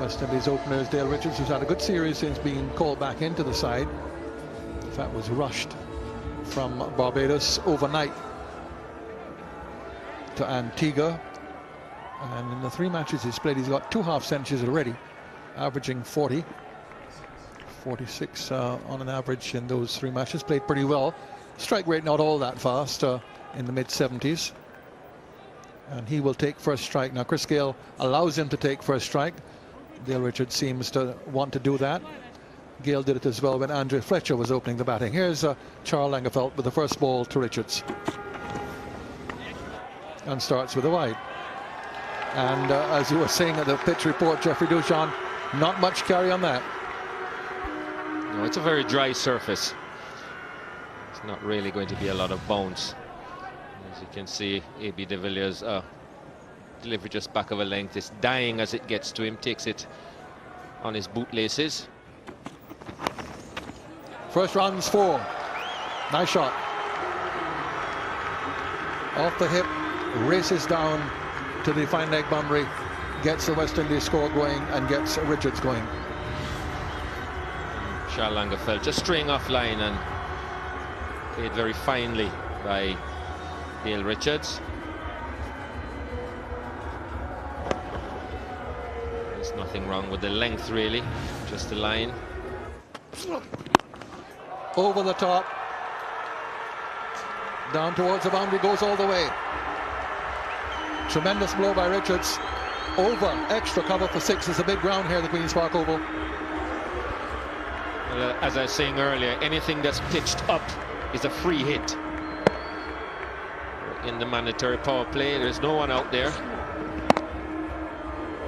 West Indies opener is Dale Richards, who's had a good series since being called back into the side. In fact, was rushed from Barbados overnight to Antigua. And in the 3 matches he's played, he's got 2 half centuries already, averaging 40. 46 on an average in those 3 matches. Played pretty well. Strike rate not all that fast, in the mid-70s. And he will take first strike. Now Chris Gayle allows him to take first strike. Dale Richards seems to want to do that. Gayle did it as well when Andre Fletcher was opening the batting. Here's Charles Lagerfeld with the first ball to Richards. And starts with a wide. And as you were saying at the pitch report, Jeffrey Dushan, not much carry on that. No, it's a very dry surface. It's not really going to be a lot of bounce. As you can see, A.B. de Villiers delivery just back of a length. It's dying as it gets to him. Takes it on his bootlaces. First runs 4. Nice shot. Off the hip, races down to the fine leg boundary, gets the West Indies score going and gets Richards going. Charles Lagerfeld just straying off line and played very finely by Dale Richards. There's nothing wrong with the length really, just the line. Over the top, down towards the boundary, goes all the way. Tremendous blow by Richards. Over, extra cover for 6. It's a big ground here at the Queen's Park Oval. Well, as I was saying earlier, anything that's pitched up is a free hit. In the mandatory power play, there's no one out there.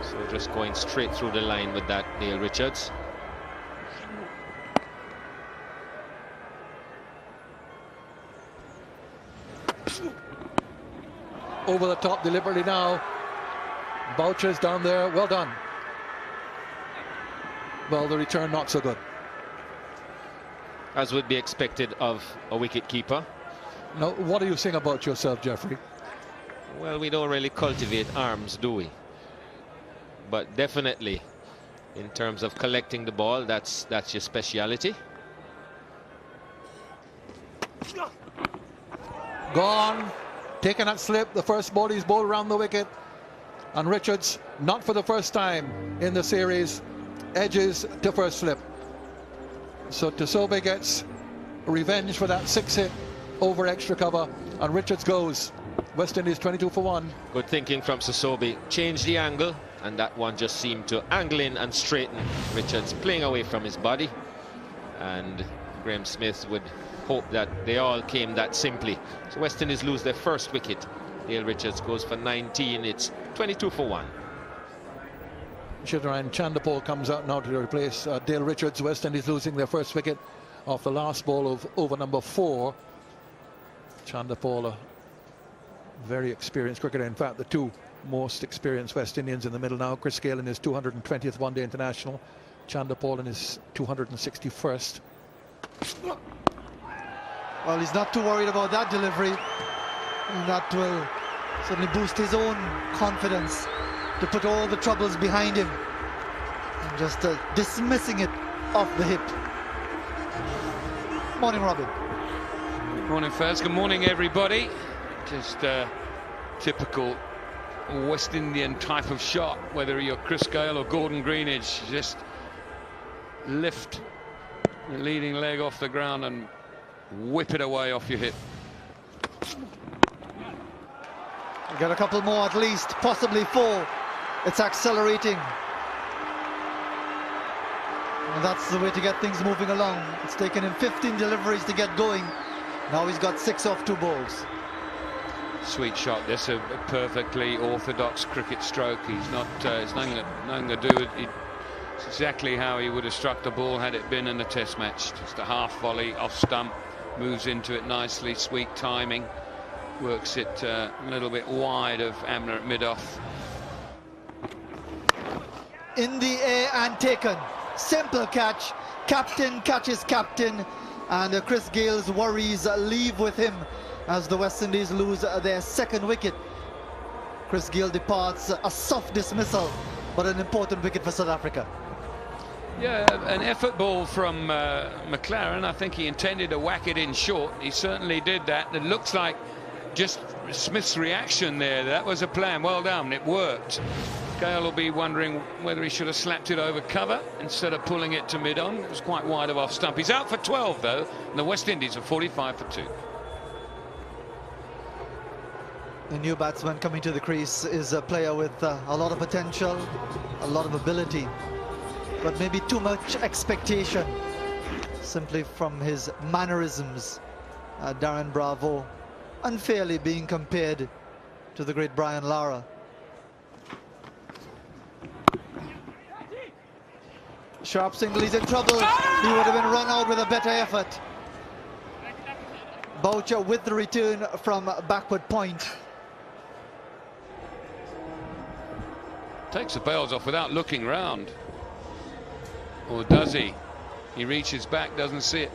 So just going straight through the line with that, Dale Richards. Over the top deliberately now. Boucher's down there. Well done. Well, the return not so good. As would be expected of a wicket keeper. Now, what are you saying about yourself, Jeffrey? Well, we don't really cultivate arms, do we? But definitely, in terms of collecting the ball, that's your speciality. Gone. Taking that slip. The first ball is bowled around the wicket. And Richards, not for the first time in the series, edges to first slip. So Tusobe gets revenge for that 6 hit over extra cover, and Richards goes. West Indies 22 for 1. Good thinking from Tusobe. Changed the angle, and that one just seemed to angle in and straighten. Richards playing away from his body, and Graham Smith would hope that they all came that simply. So West Indies lose their first wicket. Dale Richards goes for 19. It's 22 for 1. Shivnarine Chanderpaul comes out now to replace Dale Richards. West Indies losing their first wicket off the last ball of over number 4. Chanderpaul, a very experienced cricketer. In fact, the 2 most experienced West Indians in the middle now. Chris Gayle in his 220th one-day international. Chanderpaul in his 261st. Well, he's not too worried about that delivery. That will certainly boost his own confidence to put all the troubles behind him and just dismissing it off the hip. Morning, Robin. Good morning, Faz. Good morning, everybody. Just typical West Indian type of shot, whether you're Chris Gayle or Gordon Greenidge. Just lift the leading leg off the ground and whip it away off your hip. You got a couple more at least, possibly 4. It's accelerating. And that's the way to get things moving along. It's taken him 15 deliveries to get going. Now he's got 6 off 2 balls. Sweet shot. This a perfectly orthodox cricket stroke. He's not. It's nothing to do with it. It's exactly how he would have struck the ball had it been in a Test match. Just a half volley off stump, moves into it nicely. Sweet timing. Works it a little bit wide of Amner at mid-off. In the air and taken. Simple catch. Captain catches captain. And Chris Gayle's worries leave with him as the West Indies lose their 2nd wicket. Chris Gayle departs, a soft dismissal but an important wicket for South Africa. Yeah, an effort ball from McLaren. I think he intended to whack it in short. He certainly did that. It looks like just Smith's reaction there. That was a plan. Well done. It worked. Gale will be wondering whether he should have slapped it over cover instead of pulling it to mid-on. It was quite wide of off stump. He's out for 12, though, and the West Indies are 45 for 2. The new batsman coming to the crease is a player with a lot of potential, a lot of ability, but maybe too much expectation simply from his mannerisms. Darren Bravo unfairly being compared to the great Brian Lara. Sharp single, he's in trouble. He would have been run out with a better effort. Boucher with the return from backward point. Takes the bails off without looking round. Or does he? He reaches back, doesn't see it.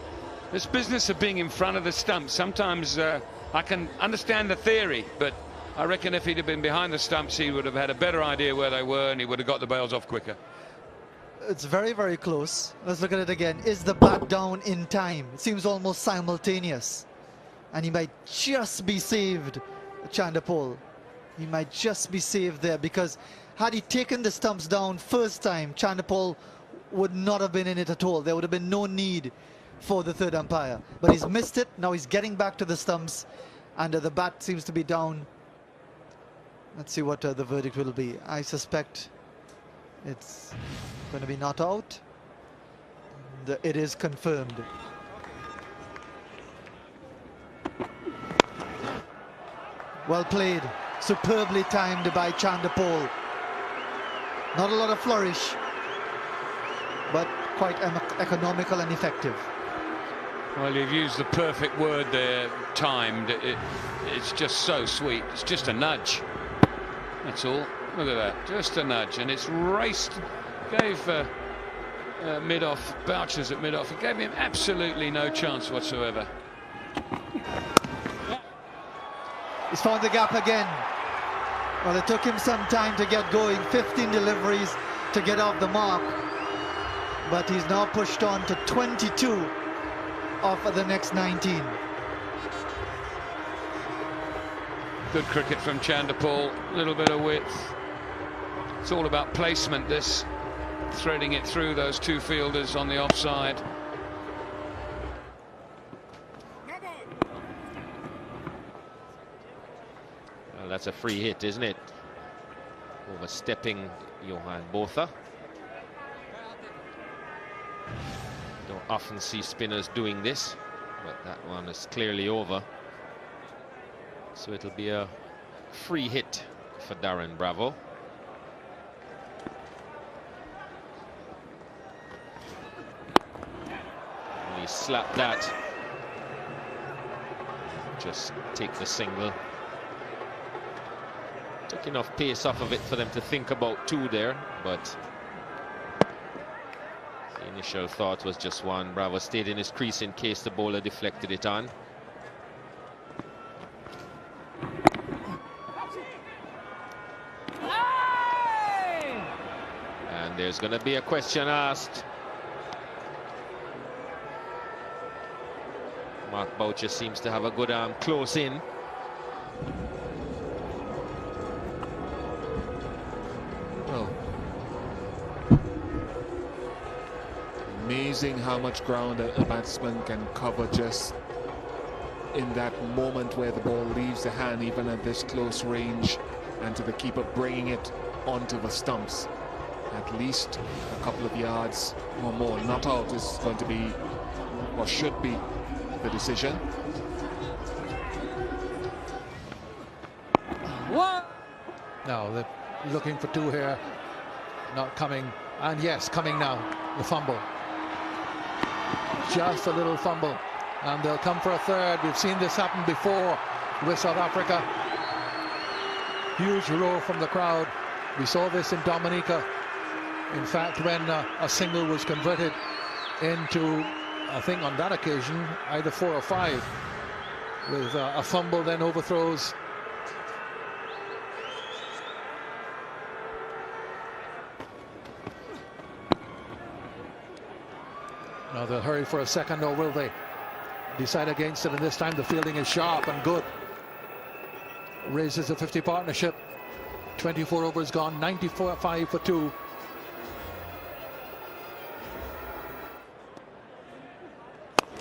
This business of being in front of the stumps, sometimes I can understand the theory, but I reckon if he'd have been behind the stumps, he would have had a better idea where they were and he would have got the bails off quicker. It's very, very close. Let's look at it again. Is the bat down in time? It seems almost simultaneous. And he might just be saved, Chandapol. He might just be saved there, because had he taken the stumps down first time, Chandapol would not have been in it at all. There would have been no need for the third umpire. But he's missed it. Now he's getting back to the stumps, and the bat seems to be down. Let's see what the verdict will be. I suspect it's going to be not out. And it is confirmed. Well played. Superbly timed by Chandapol. Not a lot of flourish, but quite economical and effective. Well, you've used the perfect word there, timed. It's just so sweet. It's just a nudge. That's all. Look at that. Just a nudge. And it's raced. Gave mid-off, Boucher's at mid-off. It gave him absolutely no chance whatsoever. He's found the gap again. Well, it took him some time to get going. 15 deliveries to get off the mark. But he's now pushed on to 22 of the next 19. Good cricket from Chandapol. A little bit of width. It's all about placement, this. Threading it through those two fielders on the offside. Well, that's a free hit, isn't it? Overstepping Johan Botha. Don't often see spinners doing this, but that one is clearly over. So it'll be a free hit for Darren Bravo. And he slapped that. Just take the single. Took enough pace off of it for them to think about two there, but the initial thought was just one. Bravo stayed in his crease in case the bowler deflected it on. And there's going to be a question asked. Mark Boucher seems to have a good arm close in. Amazing how much ground a batsman can cover just in that moment where the ball leaves the hand, even at this close range, and to the keeper bringing it onto the stumps. At least a couple of yards or more. Not out is going to be, or should be, the decision. What? No, they're looking for two here. Not coming. And yes, coming now. The fumble. Just a little fumble. And they'll come for a third. We've seen this happen before with South Africa. Huge roar from the crowd. We saw this in Dominica. In fact, when a single was converted into, I think on that occasion, either 4 or 5, with a fumble, then overthrows. Now they'll hurry for a second, or will they decide against it? And this time the fielding is sharp and good. Raises the 50 partnership. 24 overs gone, 95 for 2.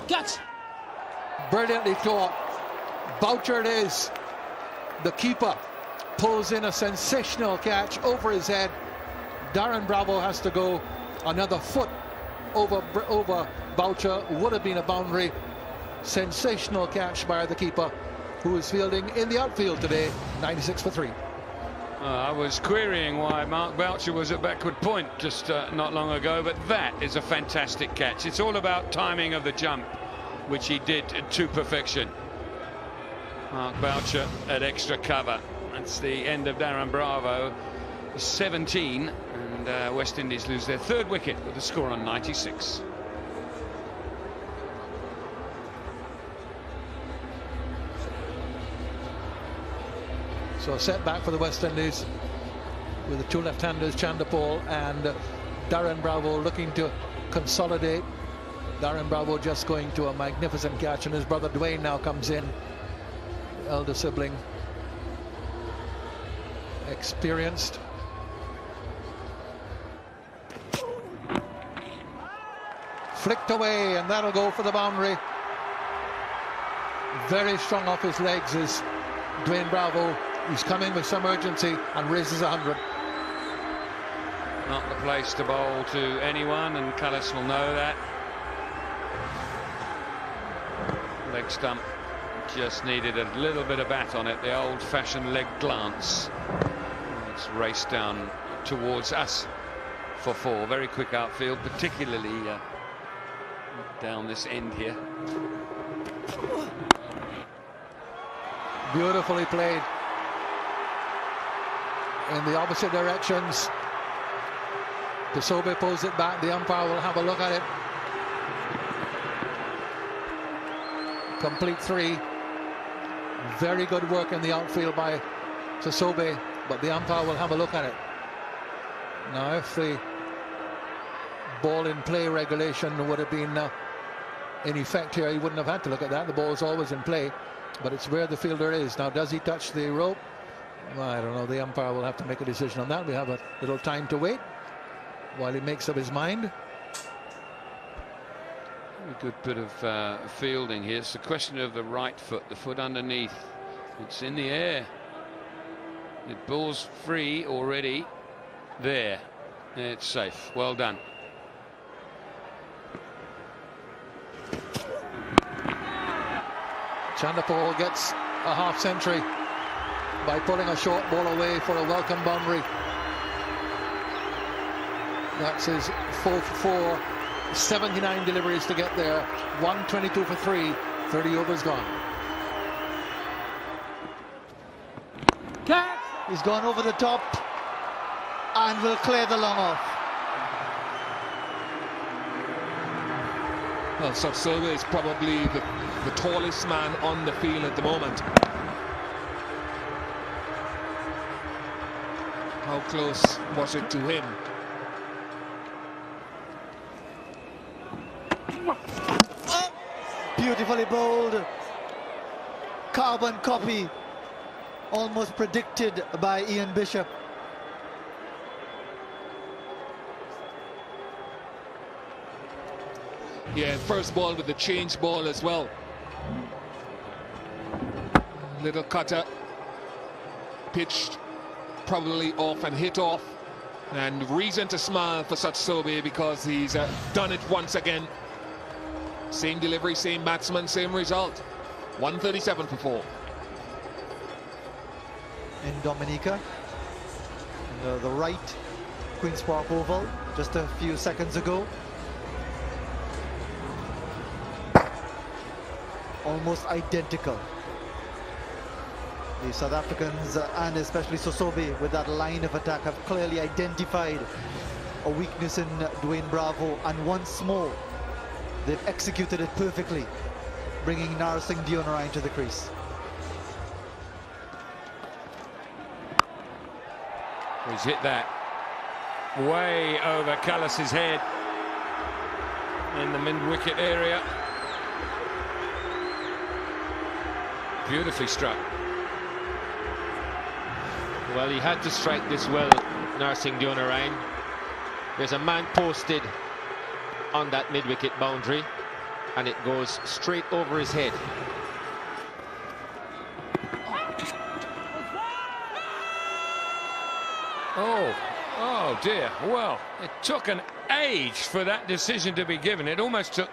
Catch! Brilliantly caught. Boucher it is. The keeper pulls in a sensational catch over his head. Darren Bravo has to go another foot over Boucher. Would have been a boundary. Sensational catch by the keeper, who is fielding in the outfield today. 96 for 3. I was querying why Mark Boucher was at backward point just not long ago, but that is a fantastic catch. It's all about timing of the jump, which he did to perfection. Mark Boucher at extra cover. That's the end of Darren Bravo. 17, and West Indies lose their 3rd wicket with a score on 96. So a setback for the West Indies with the 2 left-handers, Chandapal and Darren Bravo, looking to consolidate. Darren Bravo just going to a magnificent catch, and his brother Dwayne now comes in, the elder sibling, experienced. Flicked away, and that'll go for the boundary. Very strong off his legs is Dwayne Bravo. He's coming with some urgency and raises 100. Not the place to bowl to anyone, and Cullis will know that. Leg stump just needed a little bit of bat on it, the old-fashioned leg glance. It's raced down towards us for 4. Very quick outfield, particularly down this end here. Beautifully played in the opposite directions. Desobe pulls it back. The umpire will have a look at it. Complete 3. Very good work in the outfield by Desobe, but the umpire will have a look at it. Now, if the ball in play regulation would have been in effect here, he wouldn't have had to look at that. The ball is always in play, but it's where the fielder is. Now, does he touch the rope? Well, I don't know. The umpire will have to make a decision on that. We have a little time to wait while he makes up his mind. A good bit of fielding here. It's the question of the right foot, the foot underneath. It's in the air. The ball's free already. There. It's safe. Well done. Chandapal gets a half century by pulling a short ball away for a welcome boundary. That's his 4 for 4, 79 deliveries to get there, 122 for 3, 30 overs gone. He's gone over the top and will clear the long off. Well, Satsoga is probably the tallest man on the field at the moment. How close was it to him? Beautifully bowled. Carbon copy. Almost predicted by Ian Bishop. Yeah, first ball with the change ball as well. Little cutter. Pitched probably off and hit off. And reason to smile for Satsobe because he's done it once again. Same delivery, same batsman, same result. 137 for 4. In Dominica, in the right Queen's Park Oval, just a few seconds ago. Almost identical. The South Africans and especially Sosobe with that line of attack have clearly identified a weakness in Dwayne Bravo, and once more they've executed it perfectly, bringing Narsingh Dionarine to the crease. He's hit that way over Cullis's head. in the mid-wicket area. Beautifully struck. Well, he had to strike this well, Narsingh Deonarine. There's a man posted on that mid-wicket boundary, and it goes straight over his head. Oh dear. Well, it took an age for that decision to be given. It almost took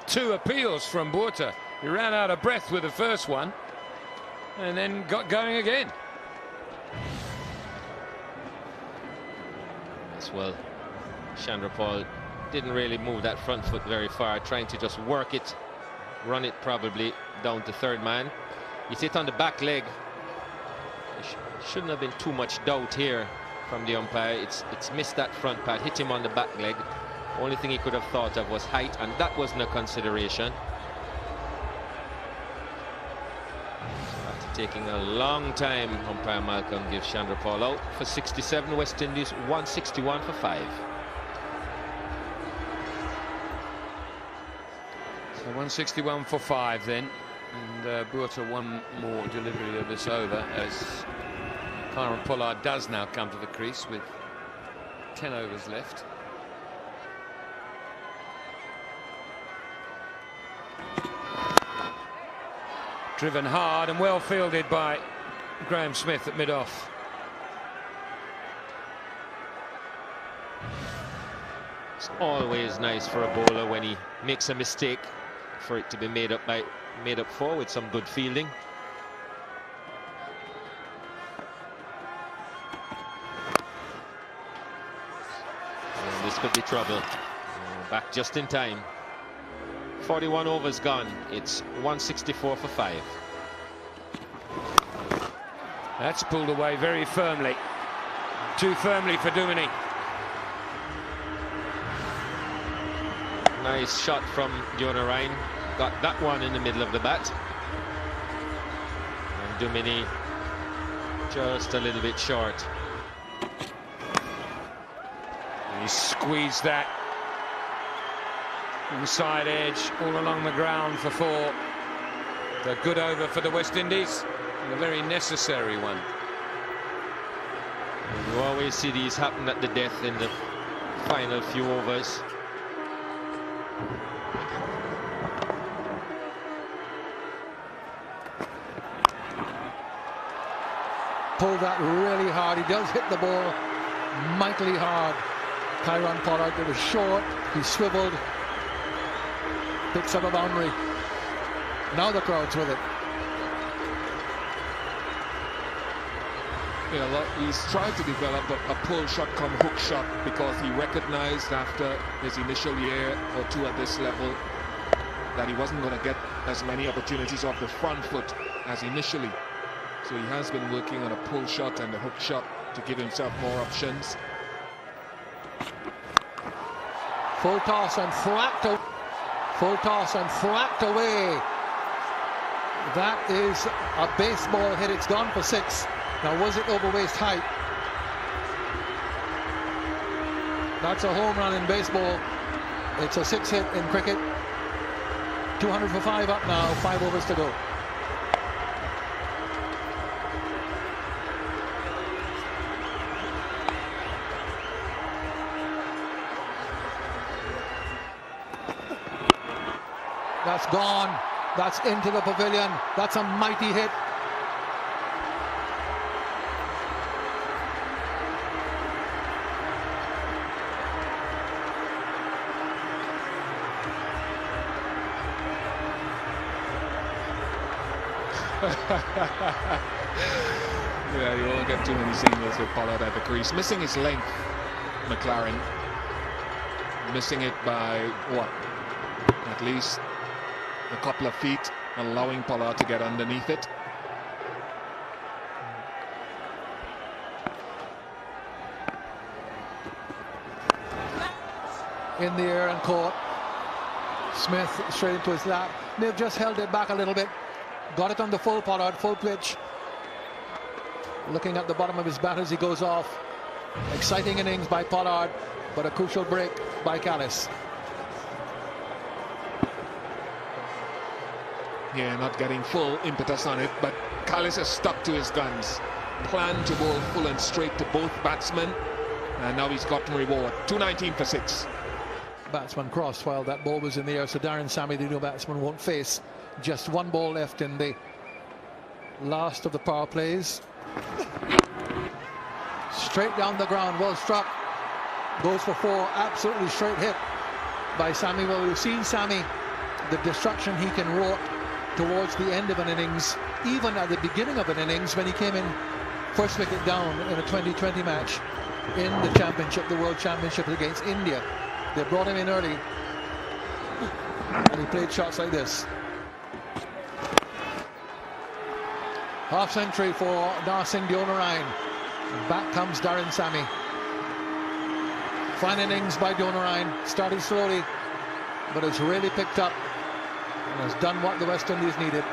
2 appeals from Botha. He ran out of breath with the first one and then got going again. As well, Chandrapal didn't really move that front foot very far, trying to just work it, run it probably down to third man. He's hit on the back leg. Shouldn't have been too much doubt here from the umpire. It's missed that front pad, hit him on the back leg. Only thing he could have thought of was height, and that wasn't a consideration. After taking a long time, umpire Malcolm gives Chandrapal out for 67. West Indies 161 for 5. So 161 for 5 then, and Botha one more delivery of this over as Kieron Pollard does now come to the crease with 10 overs left. Driven hard and well fielded by Graham Smith at mid-off. It's always nice for a bowler when he makes a mistake, for it to be made up for with some good fielding. And this could be trouble. Back just in time. 41 overs gone. It's 164 for 5. That's pulled away very firmly. Too firmly for Duminy. Nice shot from Deonarine. Got that one in the middle of the bat. And Duminy just a little bit short. He squeezed that inside edge all along the ground for 4. A good over for the West Indies, and a very necessary one. You always see these happen at the death in the final few overs. Pulled that really hard. He does hit the ball mightily hard. Kieron Pollard, it was short. He swiveled. Picks up a boundary. Now the crowd's with it. Yeah, he's tried to develop a pull shot come hook shot because he recognized after his initial year or two at this level that he wasn't going to get as many opportunities off the front foot as initially. So he has been working on a pull shot and a hook shot to give himself more options. Full toss and flapped away. Full toss and flapped away. That is a baseball hit. It's gone for 6. Now, was it over waist height? That's a home run in baseball. It's a 6 hit in cricket. 200 for 5 up now. 5 overs to go. That's gone. That's into the pavilion. That's a mighty hit. Yeah, you won't get too many singles with Pollard at the crease. Missing his length, McLaren. Missing it by, what, at least a couple of feet, allowing Pollard to get underneath it. In the air and caught. Smith straight into his lap. They've just held it back a little bit. Got it on the full Pollard, full pitch. Looking at the bottom of his bat as he goes off. Exciting innings by Pollard, but a crucial break by Callis. here, not getting full impetus on it, but Callis has stuck to his guns. Planned to bowl full and straight to both batsmen, and now he's gotten reward. 219 for 6. Batsman crossed while that ball was in the air, so Darren Sammy, the new batsman, won't face. Just one ball left in the last of the power plays. Straight down the ground, well struck. Goes for 4, absolutely straight hit by Sammy. Well, we've seen Sammy, the destruction he can wrought towards the end of an innings, even at the beginning of an innings when he came in first wicket down in a 2020 match in the championship, the World Championship against India. They brought him in early and he played shots like this. Half century for Narsingh Deonarine. Back comes Darren Sammy. Fine innings by Deonarine, started slowly, but has really picked up and has done what the West Indies needed.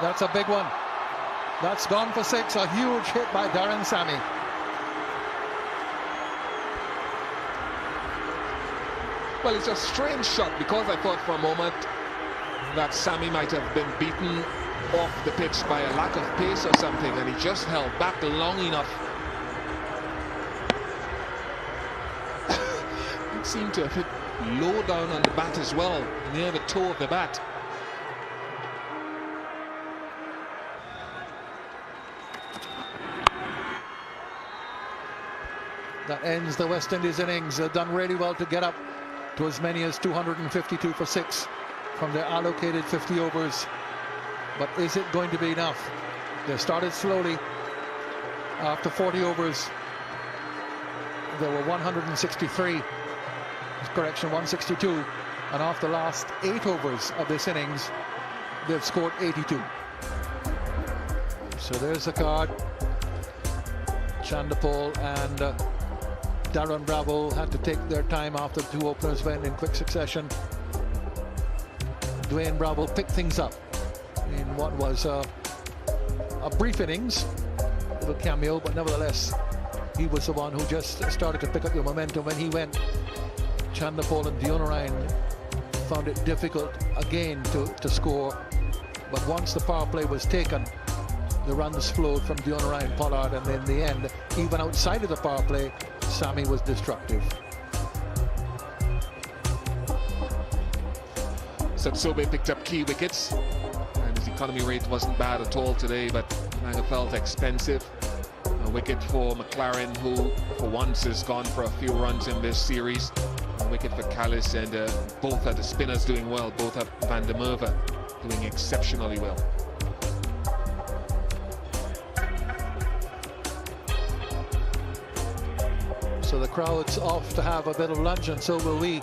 That's a big one. That's gone for 6, a huge hit by Darren Sammy. Well, it's a strange shot because I thought for a moment that Sammy might have been beaten off the pitch by a lack of pace or something, and he just held back long enough. It seemed to have hit low down on the bat as well, near the toe of the bat. That ends the West Indies innings. They've done really well to get up to as many as 252 for 6 from their allocated 50 overs. But is it going to be enough? They started slowly. After 40 overs, there were 163. Correction, 162. And after the last 8 overs of this innings, they've scored 82. So there's the card. Chandapol and Darren Bravo had to take their time after the 2 openers went in quick succession. Dwayne Bravo picked things up in what was a brief innings, a little cameo, but nevertheless, he was the one who just started to pick up the momentum when he went. Chandapol and Deonarine found it difficult again to score, but once the power play was taken, the runs flowed from Deonarine, Pollard, and in the end, even outside of the power play, Sammy was destructive. Satsobe picked up key wickets, and his economy rate wasn't bad at all today, but Langer felt expensive. A wicket for McLaren, who for once has gone for a few runs in this series. A wicket for Callis, and both are the spinners doing well. Both are Van der Merwe doing exceptionally well. So the crowd's off to have a bit of lunch, and so will we,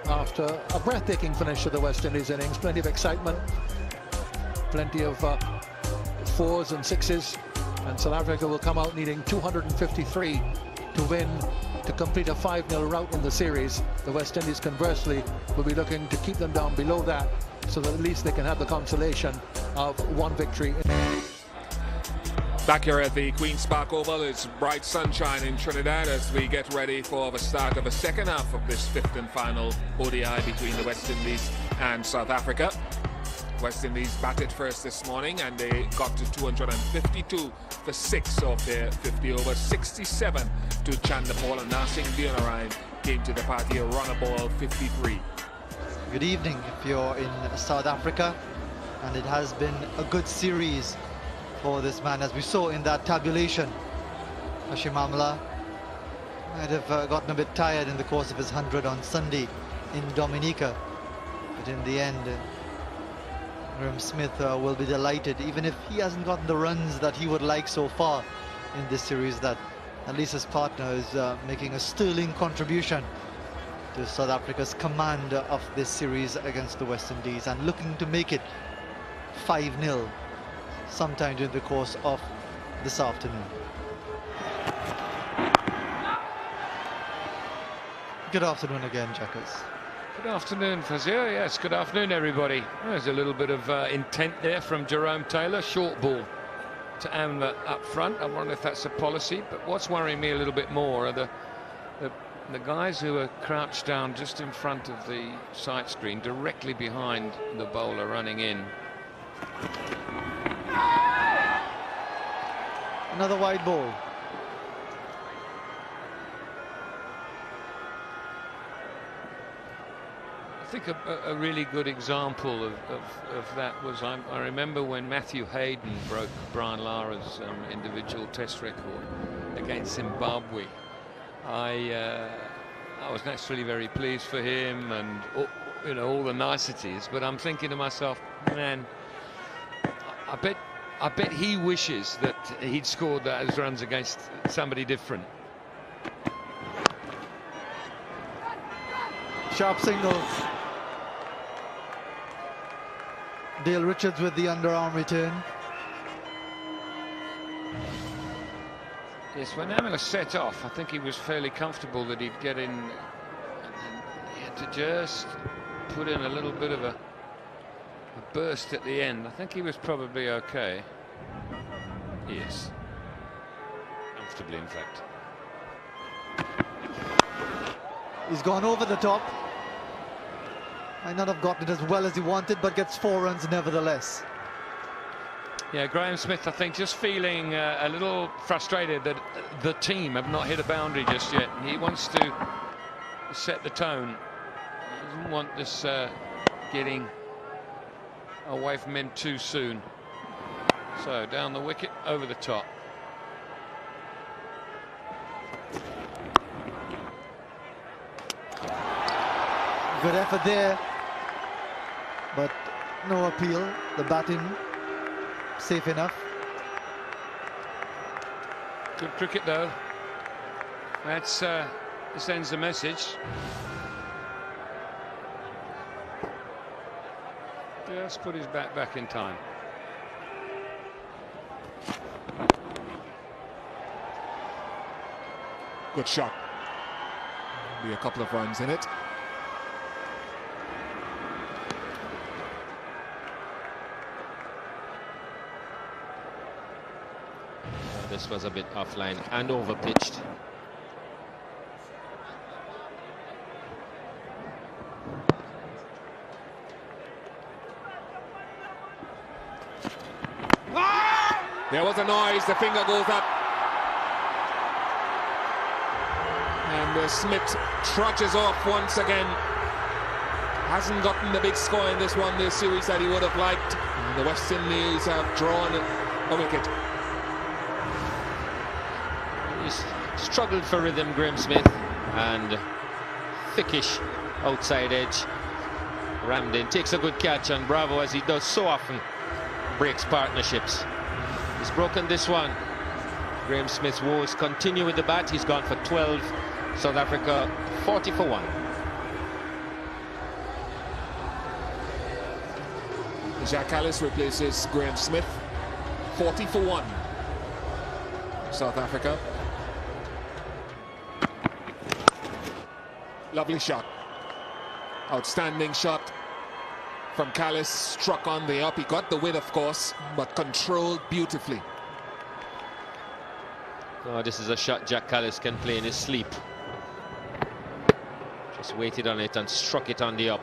after a breathtaking finish of the West Indies innings. Plenty of excitement, plenty of 4s and 6s, and South Africa will come out needing 253 to win, to complete a 5-0 rout in the series. The West Indies, conversely, will be looking to keep them down below that, so that at least they can have the consolation of 1 victory. Back here at the Queen's Park Oval, it's bright sunshine in Trinidad as we get ready for the start of the second half of this 5th and final ODI between the West Indies and South Africa. West Indies batted first this morning and they got to 252 for 6 of their 50 overs. 67 to Chandapol, and Narsingh Deonarine came to the party a runner ball 53. Good evening if you're in South Africa, and it has been a good series for this man, as we saw in that tabulation. Hashim Amla might have gotten a bit tired in the course of his 100 on Sunday in Dominica, but in the end, Graham Smith will be delighted, even if he hasn't gotten the runs that he would like so far in this series, that at least his partner is making a sterling contribution to South Africa's command of this series against the West Indies, and looking to make it 5-0 sometime during the course of this afternoon. Good afternoon again, Jackers. Good afternoon, Fazir. Yes, good afternoon, everybody. There's a little bit of intent there from Jerome Taylor. Short ball to Amla up front. I wonder if that's a policy, but what's worrying me a little bit more are the the guys who are crouched down just in front of the sight screen, directly behind the bowler running in. Another wide ball. I think a really good example of that was, I remember when Matthew Hayden broke Brian Lara's individual test record against Zimbabwe. I was naturally very pleased for him and all the niceties, but I'm thinking to myself, man, I bet he wishes that he'd scored those runs against somebody different. Sharp single. Dale Richards with the underarm return. Yes, when Amila set off, I think he was fairly comfortable that he'd get in, and then he had to just put in a little bit of a burst at the end. I think he was probably okay. Yes, comfortably, in fact. He's gone over the top. Might not have gotten it as well as he wanted, but gets 4 runs nevertheless. Yeah, Graham Smith, I think, just feeling a little frustrated that the team have not hit a boundary just yet. He wants to set the tone. He doesn't want this getting away from him too soon. So down the wicket, over the top. Good effort there, but no appeal. The batting safe enough. Good cricket though. That's sends a message. Just put his bat back in time. Good shot. Be a couple of runs in it. This was a bit offline and overpitched. There was a noise, the finger goes up. And Smith trudges off once again. Hasn't gotten the big score in this one, this series, that he would have liked. And the West Indies have drawn a wicket. He's struggled for rhythm, Graham Smith, and thickish outside edge. Rammed in, takes a good catch, and Bravo, as he does so often, breaks partnerships. He's broken this one. Graham Smith's woes continue with the bat. He's gone for 12. South Africa 40 for 1. Jacques Kallis replaces Graham Smith. 40 for 1. South Africa. Lovely shot. Outstanding shot from Kallis. Struck on the up. He got the win, of course, but controlled beautifully. Oh, this is a shot Jacques Kallis can play in his sleep. Just waited on it and struck it on the up.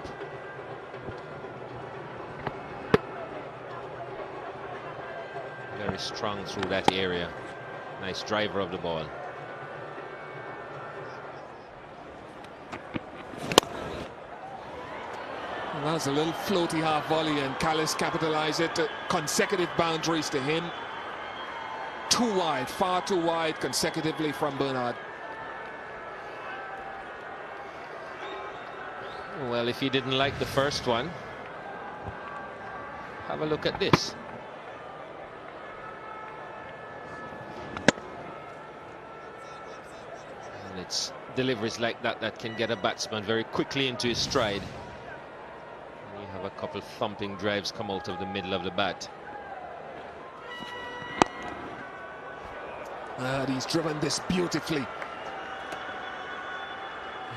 Very strong through that area. Nice driver of the ball. Well, that was a little floaty half volley, and Kallis capitalized it. Consecutive boundaries to him. Too wide, far too wide consecutively from Bernard. Well, if you didn't like the first one, have a look at this. And it's deliveries like that that can get a batsman very quickly into his stride. And you have a couple thumping drives come out of the middle of the bat. And he's driven this beautifully.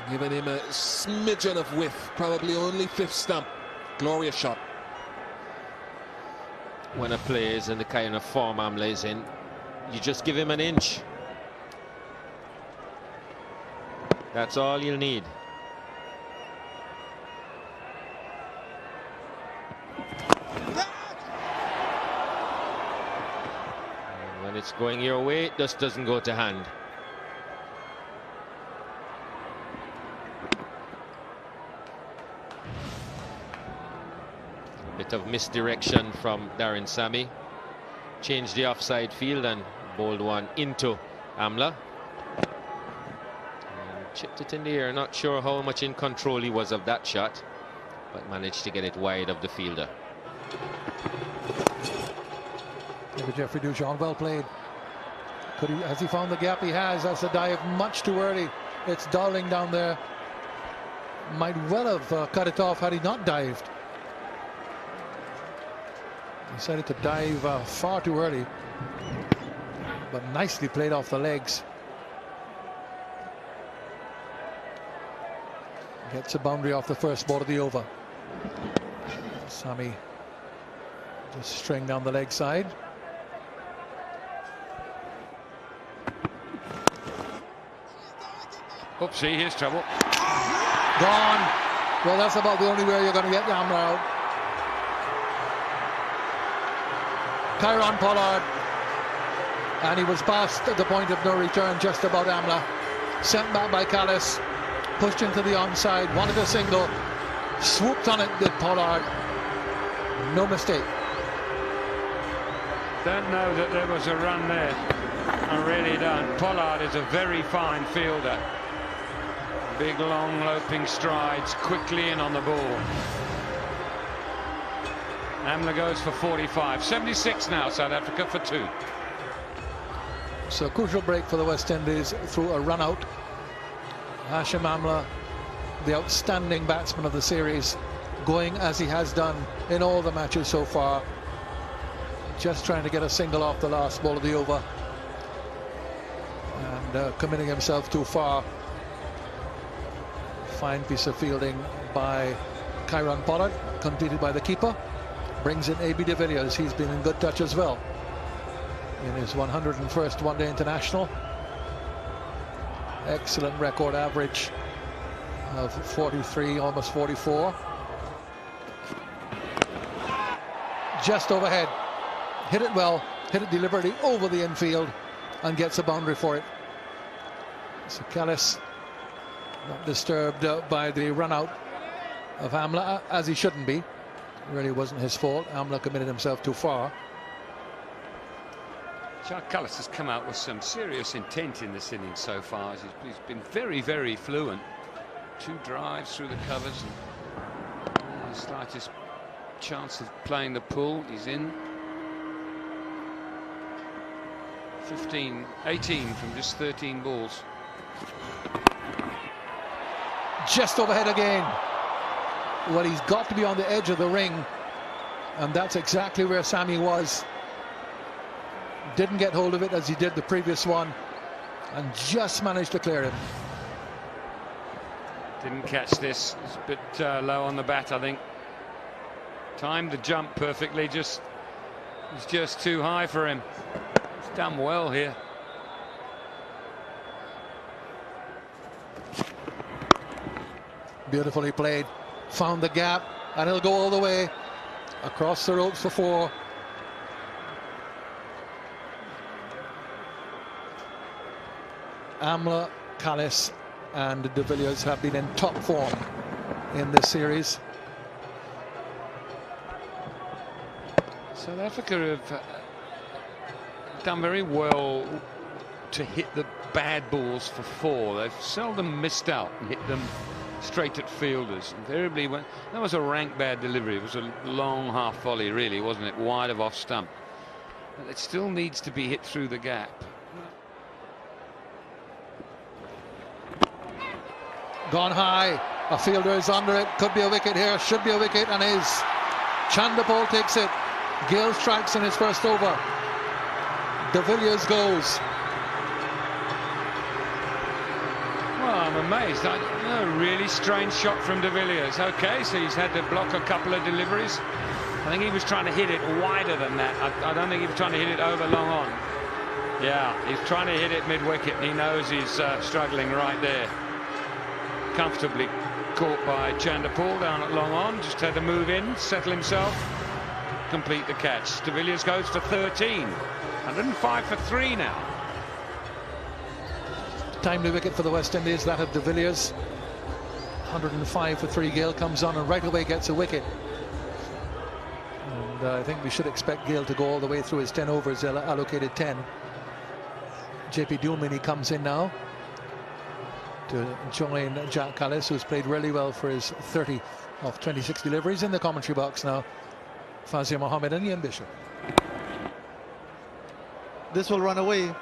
Giving him a smidgen of width, probably only 5th stump. Glorious shot. When a player is in the kind of form Amla is in, you just give him an inch. That's all you'll need. And when it's going your way, it just doesn't go to hand. A bit of misdirection from Darren Sammy. Changed the offside field and bowled one into Amla. And chipped it in the air. Not sure how much in control he was of that shot, but managed to get it wide of the fielder. Maybe Jeffrey Dujon, well played. Has he found the gap? He has. That's a dive much too early. It's Dowling down there. Might well have cut it off had he not dived. He decided to dive far too early, but nicely played off the legs. Gets a boundary off the first ball of the over. Sammy just string down the leg side. Oopsie, here's trouble. Gone. Well, that's about the only way you're going to get Amla out. Kyron Pollard, and he was past the point of no return, just about Amla. Sent back by Callis, pushed into the onside, wanted a single, swooped on it with Pollard. No mistake. Don't know that there was a run there. I really don't. Pollard is a very fine fielder. Big, long, loping strides, quickly in on the ball. Amla goes for 45. 76 now, South Africa for 2. So a crucial break for the West Indies through a run out. Hashim Amla, the outstanding batsman of the series, going as he has done in all the matches so far. Just trying to get a single off the last ball of the over. And committing himself too far. Fine piece of fielding by Kyron Pollard, completed by the keeper. Brings in A.B. de Villiers. He's been in good touch as well in his 101st one-day international. Excellent record average of 43, almost 44. Just overhead. Hit it well, hit it deliberately over the infield and gets a boundary for it. So Callis not disturbed by the run out of Amla, as he shouldn't be. Really wasn't his fault. Amla committed himself too far. Jacques Callis has come out with some serious intent in this innings so far. He's been very, very fluent. 2 drives through the covers, and the slightest chance of playing the pull, he's in. 18 from just 13 balls. Just overhead again. Well, he's got to be on the edge of the ring, and that's exactly where Sammy was. Didn't get hold of it as he did the previous one, and just managed to clear it. Didn't catch this. It's a bit low on the bat, I think. Timed the jump perfectly. It's just too high for him. He's done well here. Beautifully played. Found the gap, and he'll go all the way across the ropes for 4. Amla, Callis and de Villiers have been in top form in this series. South Africa have done very well to hit the bad balls for 4. They've seldom missed out and hit them straight at fielders. Invariably, when that was a rank bad delivery, it was a long half volley, really, wasn't it? Wide of off stump. But it still needs to be hit through the gap. Gone high. A fielder is under it. Could be a wicket here. Should be a wicket, and is. Chandapol takes it. Gill strikes in his first over. De Villiers goes. Well, I'm amazed. A really strange shot from de Villiers. Okay, so he's had to block a couple of deliveries. I think he was trying to hit it wider than that. I don't think he was trying to hit it over long on. Yeah, he's trying to hit it mid-wicket. He knows he's struggling right there. comfortably caught by Chanderpaul down at long on. Just had to move in, settle himself, complete the catch. De Villiers goes for 13. 105 for 3 now. Timely wicket for the West Indies, that of De Villiers. 105 for 3. Gale comes on and right away gets a wicket. And I think we should expect Gale to go all the way through his 10 overs, allocated 10. JP Dumini comes in now to join Jack Callis, who's played really well for his 30 of 26 deliveries. In the commentary box now, Fazia Mohammed and Ian Bishop. This will run away.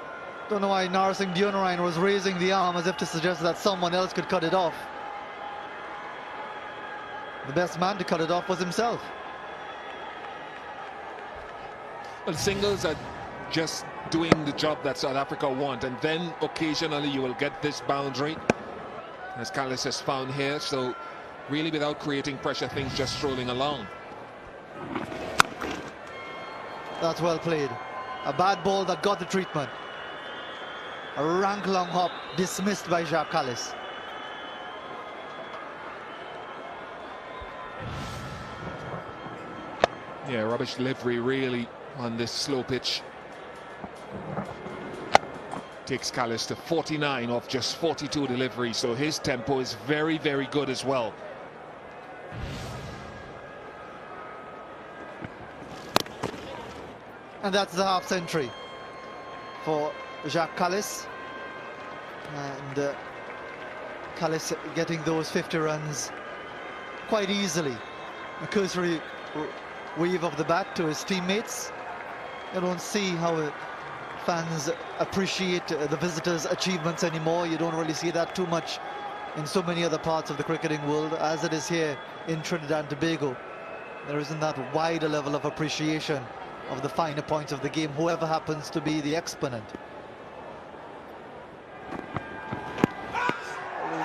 Don't know why Narsingh Deonarine was raising the arm as if to suggest that someone else could cut it off. The best man to cut it off was himself. Well, singles are just doing the job that South Africa want, and then occasionally you will get this boundary, as Callis has found here. So really, without creating pressure, things just strolling along. That's well played. A bad ball that got the treatment. A rank long hop dismissed by Jacques Callis. Yeah, rubbish delivery really on this slow pitch. Takes Callis to 49 off just 42 deliveries, so his tempo is very, very good as well. And that's the half century for Jacques Callis. And Callis getting those 50 runs quite easily. A cursory wave of the bat to his teammates. You don't see how fans appreciate the visitors' achievements anymore. You don't really see that too much in so many other parts of the cricketing world as it is here in Trinidad and Tobago. There isn't that wider level of appreciation of the finer points of the game, whoever happens to be the exponent.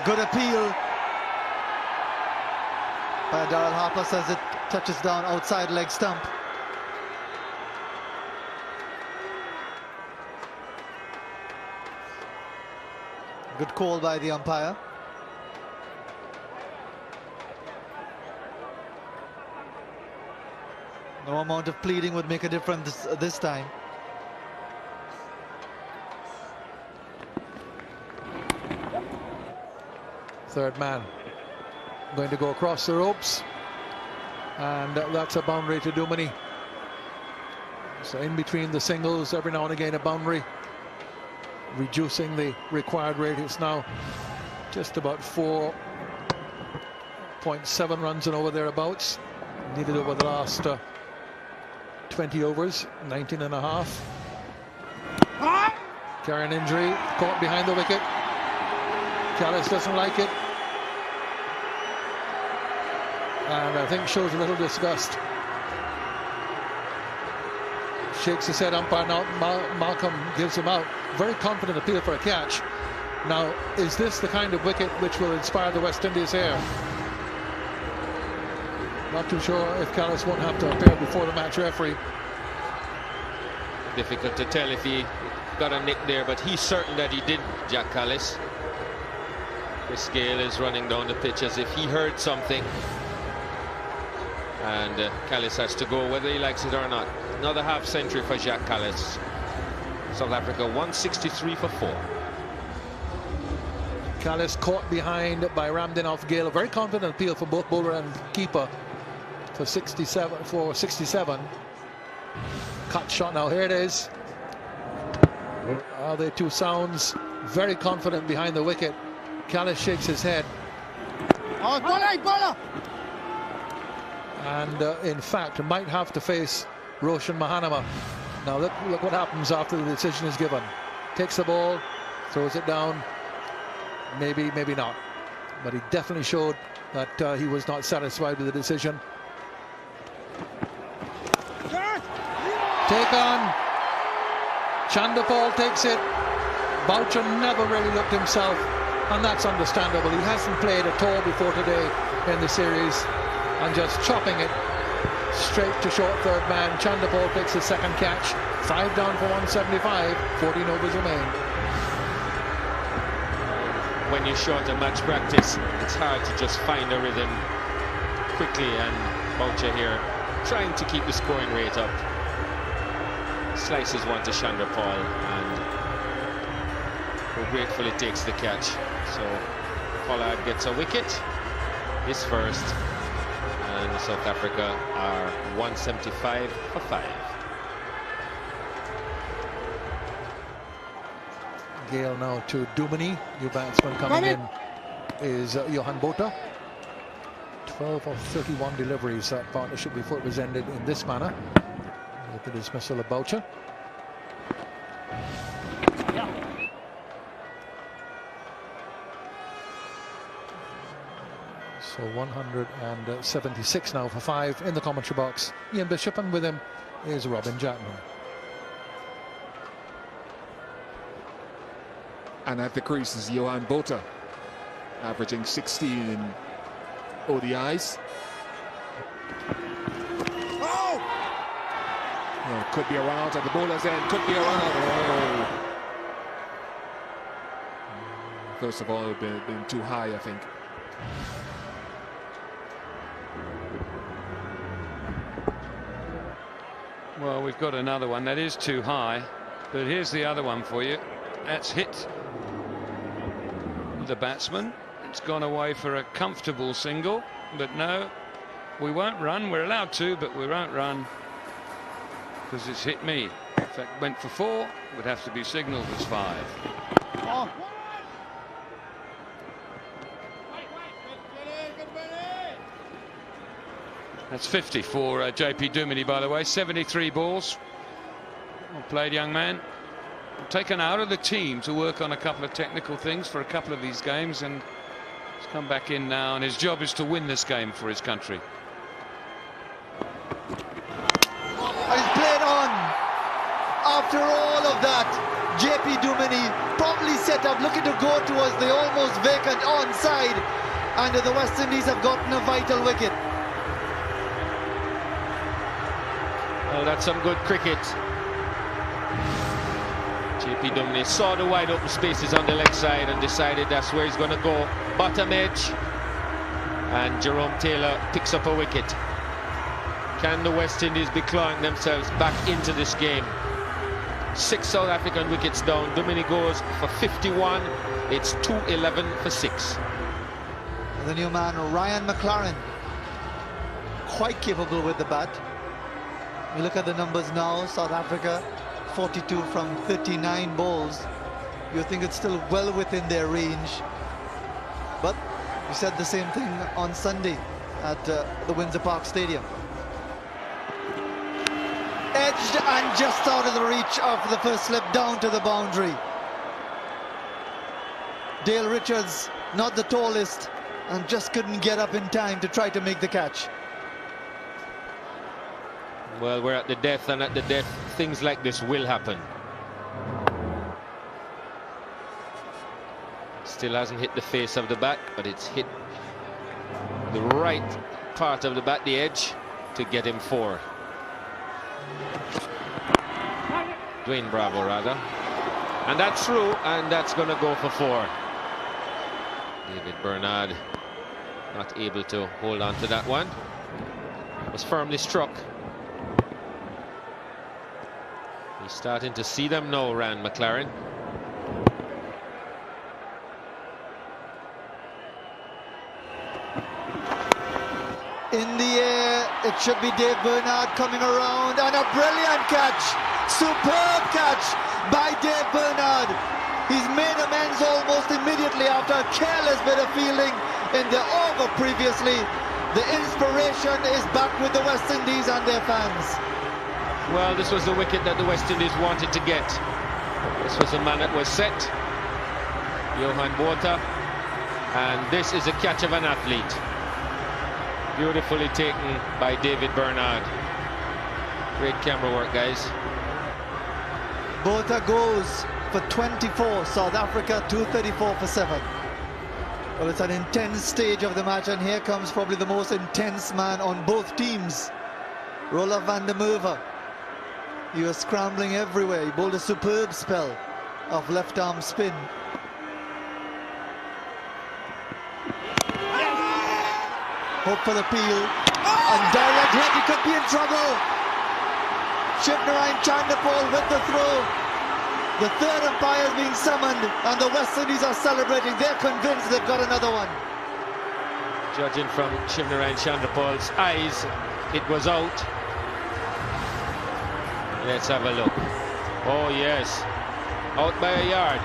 Good appeal by Darrell Harper as it touches down outside leg stump. Good call by the umpire. No amount of pleading would make a difference this time. Third man going to go across the ropes, and that's a boundary to Dumini. So in between the singles, every now and again a boundary, reducing the required rate. It's now just about 4.7 runs and over thereabouts. Needed over the last 20 overs, 19 and a half. Carrying injury, caught behind the wicket. Callis doesn't like it, and I think shows a little disgust. Shakes his head. Umpire Malcolm gives him out. Very confident appeal for a catch. Now, is this the kind of wicket which will inspire the West Indies here? Not too sure if Callis won't have to appear before the match referee. Difficult to tell if he got a nick there, but he's certain that he did, Jack Callis. Chris Gale is running down the pitch as if he heard something. And Callis has to go whether he likes it or not. Another half century for Jacques Callis. South Africa 163 for 4. Callis caught behind by Ramdin off Gale. A very confident appeal for both bowler and keeper for 67. Cut shot now. Here it is. Are they two sounds? Very confident behind the wicket. Callis shakes his head. And in fact might have to face Roshan Mahanama. Now look what happens after the decision is given. Takes the ball, throws it down. Maybe not, but he definitely showed that he was not satisfied with the decision. Take on. Chanderpaul takes it. Boucher never really looked himself, and that's understandable. He hasn't played at all before today in the series, and just chopping it straight to short third man. Chanderpaul takes his second catch. 5 down for 175. 14 overs remain. when you're short of match practice, it's hard to just find a rhythm quickly, and Boucher here trying to keep the scoring rate up. Slices one to Chandra Paul, and who gratefully takes the catch. So Pollard gets a wicket, his first, and South Africa are 175 for 5. Gale now to Duminy. New batsman coming in is Johan Botha. 12 of 31 deliveries that partnership before it was ended in this manner, with the dismissal of Boucher. So 176 now for 5 in the commentary box. Ian Bishop, and with him is Robin Jackman. And at the crease is Johan Botha, averaging 16 in ODIs. Oh! Oh, could be a run out at the bowler's end, could be a run out. Oh. First of all, been too high, I think. Well, we've got another one that is too high, but here's the other one for you. That's hit the batsman. It's gone away for a comfortable single, but no, we won't run. We're allowed to, but we won't run because it's hit me. In fact, went for 4, would have to be signalled as 5. Oh. That's 50 for JP Duminy, by the way. 73 balls. Well played, young man. Taken out of the team to work on a couple of technical things for a couple of these games, and he's come back in now, and his job is to win this game for his country. He's played on. After all of that, JP Duminy probably set up, looking to go towards the almost vacant onside, and the West Indies have gotten a vital wicket. Well, that's some good cricket. JP Duminy saw the wide open spaces on the leg side and decided that's where he's going to go. Bottom edge, and Jerome Taylor picks up a wicket. Can the West Indies be clawing themselves back into this game? 6 South African wickets down. Duminy goes for 51. It's 2-11 for 6. The new man, Ryan McLaren, quite capable with the bat. You look at the numbers now. South Africa 42 from 39 balls. You think it's still well within their range, but we said the same thing on Sunday at the Windsor Park Stadium. Edged and just out of the reach of the first slip, down to the boundary. Dale Richards, not the tallest, and just couldn't get up in time to try to make the catch. Well, we're at the death, and at the death, things like this will happen. Still hasn't hit the face of the bat, but it's hit the right part of the bat, the edge, to get him 4. Dwayne Bravo, rather. And that's through, and that's going to go for 4. David Bernard not able to hold on to that one. Was firmly struck. He's starting to see them now, Rand McLaren. In the air, it should be Dave Bernard coming around, and a brilliant catch. Superb catch by Dave Bernard. He's made amends almost immediately after a careless bit of fielding in the over previously. The inspiration is back with the West Indies and their fans. Well, this was the wicket that the West Indies wanted to get. This was the man that was set, Johan Botha, and this is a catch of an athlete. Beautifully taken by David Bernard. Great camera work, guys. Botha goes for 24, South Africa 234 for 7. Well, it's an intense stage of the match, and here comes probably the most intense man on both teams, Roelof van der Merwe. He was scrambling everywhere. He bowled a superb spell of left arm spin. Hope for the peel. And direct hit, he could be in trouble. Shivnarine Chandapal with the throw. The third umpire is being summoned and the West Indies are celebrating. They're convinced they've got another one. Judging from Shivnarine Chandrapal's eyes, it was out. Let's have a look. Oh yes, out by a yard.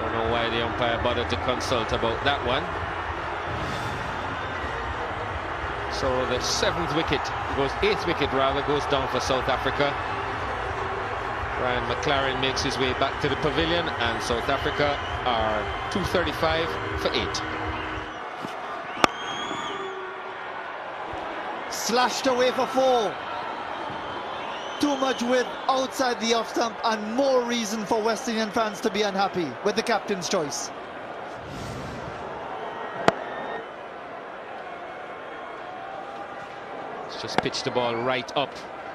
Don't know why the umpire bothered to consult about that one. So the 7th wicket, goes 8th wicket rather, goes down for South Africa. Ryan McLaren makes his way back to the pavilion and South Africa are 235 for 8. Slashed away for 4. Too much width outside the off stump and more reason for West Indian fans to be unhappy with the captain's choice. Let's just pitch the ball right up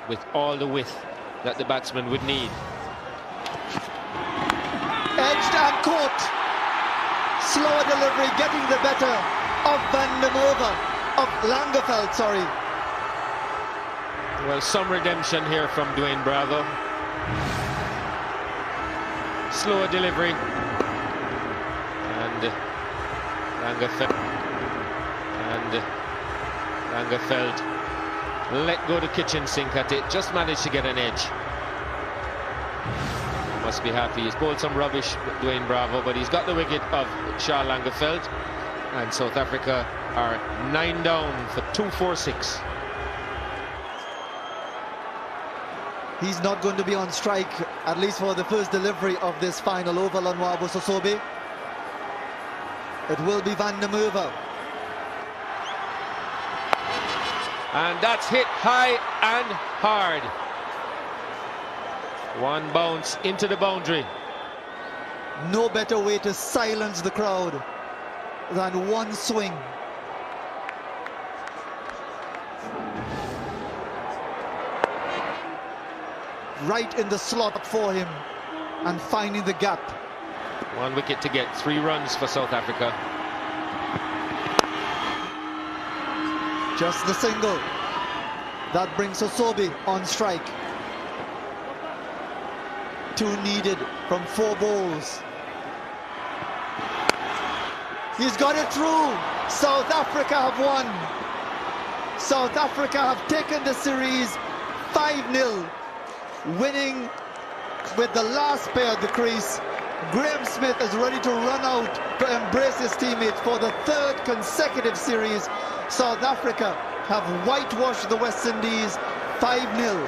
with all the width that the batsman would need. Edged and caught. Slower delivery, getting the better of Langeveld, sorry. Well, some redemption here from Dwayne Bravo. Slower delivery. And Langeveld let go the kitchen sink at it. Just managed to get an edge. Must be happy. He's bowled some rubbish, Dwayne Bravo, but he's got the wicket of Charles Langeveld. And South Africa are 9 down for 246. He's not going to be on strike, at least for the first delivery of this final over, Lanwabo Sosobe. It will be Van der Merwe. And that's hit high and hard. One bounce into the boundary. No better way to silence the crowd than one swing. Right in the slot for him and finding the gap. 1 wicket to get, 3 runs for South Africa. Just the single. That brings Sosobe on strike. 2 needed from 4 balls. He's got it through. South Africa have won. South Africa have taken the series 5-0. Winning with the last pair at the crease. Graham Smith is ready to run out to embrace his teammate for the 3rd consecutive series. South Africa have whitewashed the West Indies 5-0.